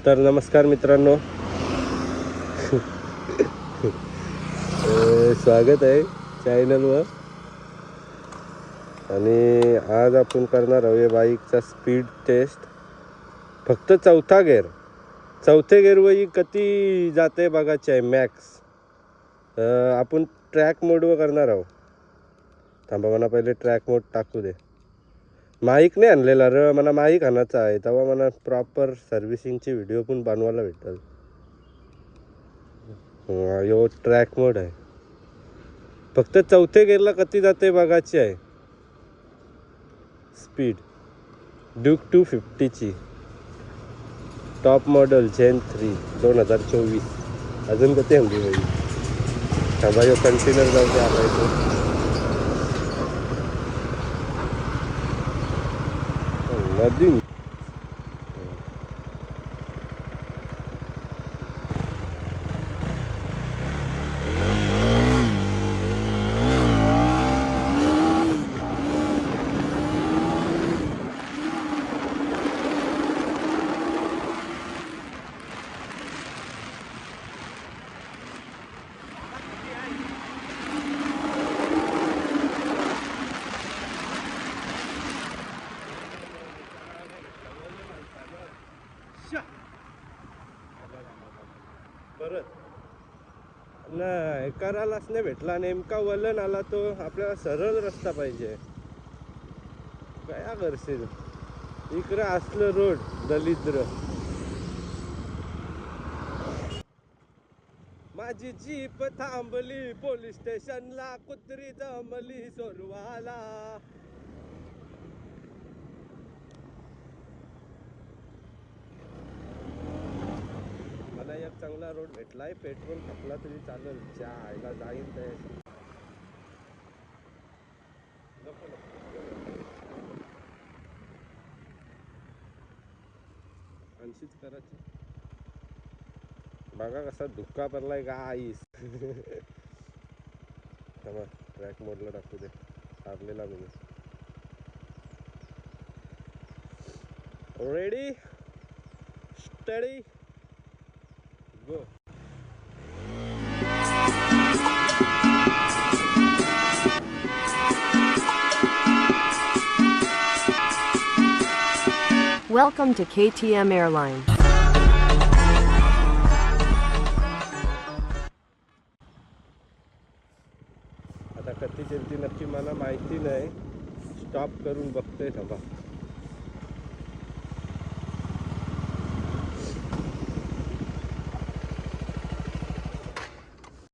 तर नमस्कार मित्रांनो. स्वागत आहे चॅनलवर. आणि आज आपण करणार आहोत बाईकचा स्पीड टेस्ट. फक्त चौथे गेअरवर किती जाते बघायचे आहे मॅक्स. आपण ट्रॅक मोडवर करणार आहोत. थांबा, मला पहिले ट्रॅक मोड टाकू दे. माईक नाही आणलेला र, मला माईक आणायचा आहे. तेव्हा मला प्रॉपर सर्व्हिसिंगची व्हिडिओ पण बनवायला भेटेल. यो ट्रॅक मोड आहे. फक्त चौथे गेअरला किती जाते बघायची आहे स्पीड. ड्यूक 250ची टॉप मॉडेल जेन 3 2024. अजून किती हल्ली होईल. थांबा, यो कंटेनर जाऊ दे आलाय नदी. परत नाही करायलाच नाही भेटला. नेमका वलन आला तो. आपल्याला सरळ रस्ता पाहिजे. काय करशील, इकडे असलं रोड दलिद्र. माझी जीप थांबली पोलीस स्टेशनला, कुत्री जमली सोरवाला. मला एक चांगला रोड भेटलाय. पेट्रोल टाकला तरी चालेल. आईला जाईल ते. आणशीच करायची. बघा कसा धुक्का पडलाय गाईस. थांबा, ट्रॅक मोडला टाकू दे. हारलेला मी. Ready steady go. Welcome to KTM Airline. आता किती चलती नक्की मला माहिती नाही. स्टॉप करून बघतोय. थांबा.